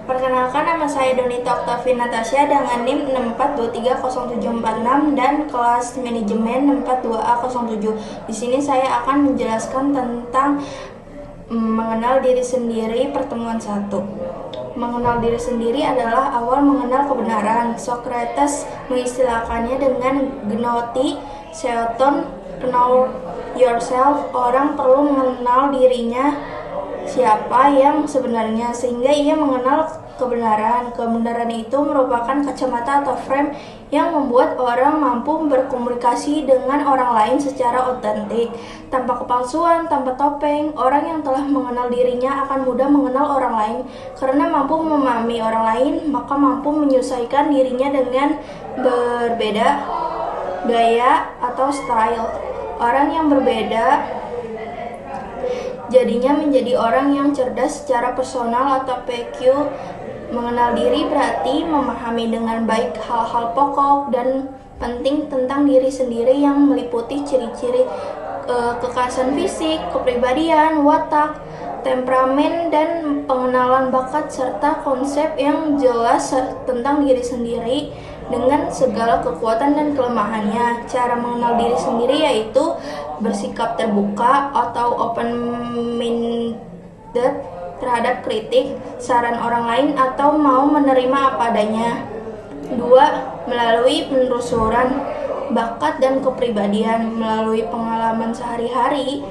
Perkenalkan, nama saya Donita Octavia Natasha dengan NIM 64230746 dan kelas manajemen 62A07. Di sini saya akan menjelaskan tentang mengenal diri sendiri pertemuan 1. Mengenal diri sendiri adalah awal mengenal kebenaran. Socrates mengistilahkannya dengan gnoti seoton, know yourself. Orang perlu mengenal dirinya siapa yang sebenarnya sehingga ia mengenal kebenaran. Kebenaran itu merupakan kacamata atau frame yang membuat orang mampu berkomunikasi dengan orang lain secara otentik, tanpa kepalsuan, tanpa topeng. Orang yang telah mengenal dirinya akan mudah mengenal orang lain. Karena mampu memahami orang lain, maka mampu menyesuaikan dirinya dengan berbeda gaya atau style. Orang yang berbeda jadinya menjadi orang yang cerdas secara personal atau PQ. Mengenal diri berarti memahami dengan baik hal-hal pokok dan penting tentang diri sendiri yang meliputi ciri-ciri kekhasan fisik, kepribadian, watak, temperamen, dan pengenalan bakat serta konsep yang jelas tentang diri sendiri dengan segala kekuatan dan kelemahannya. Cara mengenal diri sendiri yaitu bersikap terbuka atau open-minded terhadap kritik, saran orang lain, atau mau menerima apa adanya. 2. Melalui penelusuran bakat dan kepribadian, melalui pengalaman sehari-hari,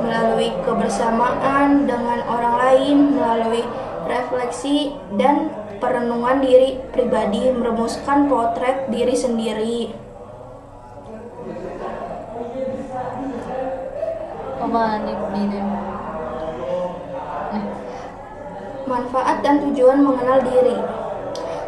melalui kebersamaan dengan orang lain, melalui refleksi dan perenungan diri pribadi, merumuskan potret diri sendiri. Manfaat dan tujuan mengenal diri.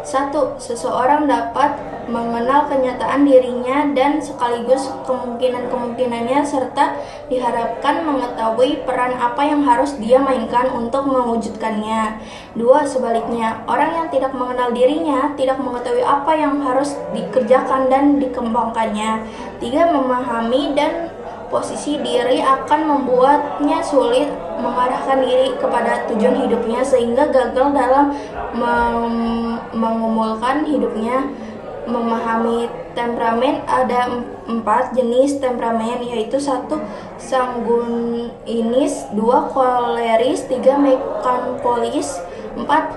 1. Seseorang dapat mengenal kenyataan dirinya dan sekaligus kemungkinan-kemungkinannya serta diharapkan mengetahui peran apa yang harus dia mainkan untuk mewujudkannya. 2. Sebaliknya, orang yang tidak mengenal dirinya tidak mengetahui apa yang harus dikerjakan dan dikembangkannya. 3. Memahami dan posisi diri akan membuatnya sulit mengarahkan diri kepada tujuan hidupnya sehingga gagal dalam mengumulkan hidupnya. Memahami temperamen. Ada 4 jenis temperamen, yaitu 1. Sanguinis, 2. Koleris, 3. Melankolis, 4.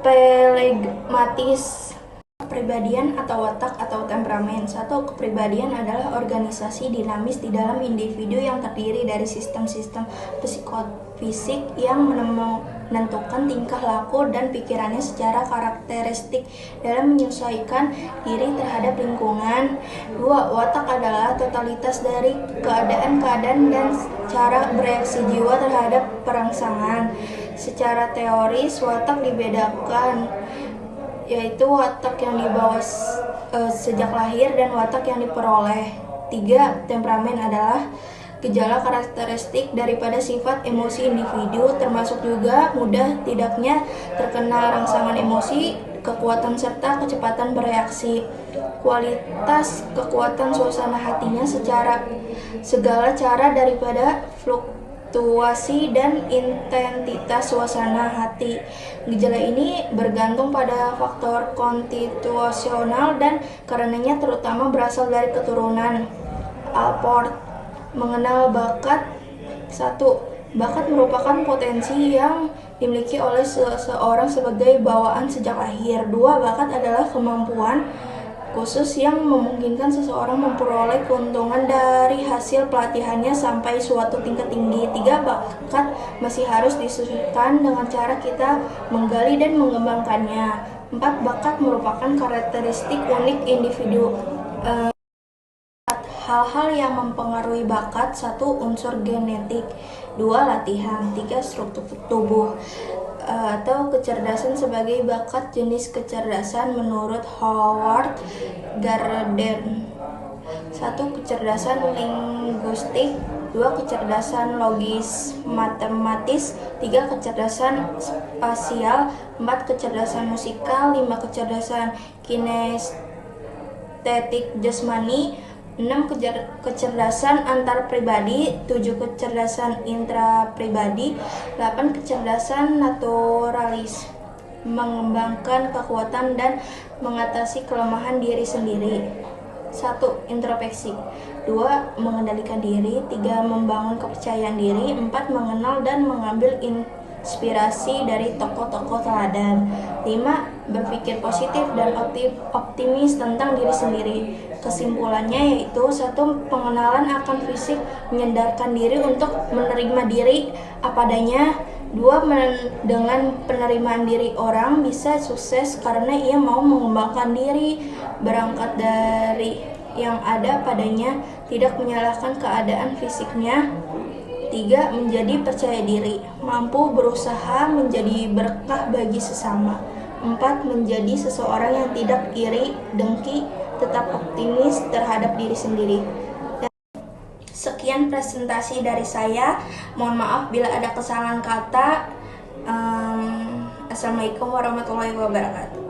Flegmatis. Kepribadian atau watak atau temperamen. 1. Kepribadian adalah organisasi dinamis di dalam individu yang terdiri dari sistem-sistem psikofisik yang menentukan tingkah laku dan pikirannya secara karakteristik dalam menyesuaikan diri terhadap lingkungan. 2. Watak adalah totalitas dari keadaan-keadaan dan cara bereaksi jiwa terhadap perangsangan. Secara teoris, watak dibedakan, yaitu watak yang dibawa sejak lahir dan watak yang diperoleh. 3. Temperamen adalah gejala karakteristik daripada sifat emosi individu, termasuk juga mudah tidaknya terkena rangsangan emosi, kekuatan serta kecepatan bereaksi. Kualitas kekuatan suasana hatinya secara segala cara daripada fluktuasi dan intensitas suasana hati. Gejala ini bergantung pada faktor konstitusional dan karenanya terutama berasal dari keturunan. Alport. Mengenal bakat. 1. Bakat merupakan potensi yang dimiliki oleh seseorang sebagai bawaan sejak lahir. 2. Bakat adalah kemampuan khusus yang memungkinkan seseorang memperoleh keuntungan dari hasil pelatihannya sampai suatu tingkat tinggi. 3. Bakat masih harus disesuaikan dengan cara kita menggali dan mengembangkannya. 4. Bakat merupakan karakteristik unik individu. Hal-hal yang mempengaruhi bakat. 1. Unsur genetik. 2. Latihan. 3. Struktur tubuh atau kecerdasan sebagai bakat. Jenis kecerdasan menurut Howard Gardner. 1. Kecerdasan linguistik. 2. Kecerdasan logis matematis. 3. Kecerdasan spasial. 4. Kecerdasan musikal. 5. Kecerdasan kinestetik jasmani. 6. Kecerdasan antar pribadi. 7. Kecerdasan intrapribadi. 8. Kecerdasan naturalis. mengembangkan kekuatan dan mengatasi kelemahan diri sendiri. 1. Introspeksi. 2. Mengendalikan diri. 3. Membangun kepercayaan diri. 4. Mengenal dan mengambil inspirasi dari tokoh-tokoh teladan. 5. Berpikir positif dan optimis tentang diri sendiri. Kesimpulannya yaitu 1. Pengenalan akan fisik, menyadarkan diri untuk menerima diri apa adanya. 2. Dengan penerimaan diri orang bisa sukses karena ia mau mengembangkan diri, berangkat dari yang ada padanya, tidak menyalahkan keadaan fisiknya. 3. Menjadi percaya diri, mampu berusaha menjadi berkah bagi sesama. 4. Menjadi seseorang yang tidak iri, dengki, tetap optimis terhadap diri sendiri. Sekian presentasi dari saya. Mohon maaf bila ada kesalahan kata. Assalamualaikum warahmatullahi wabarakatuh.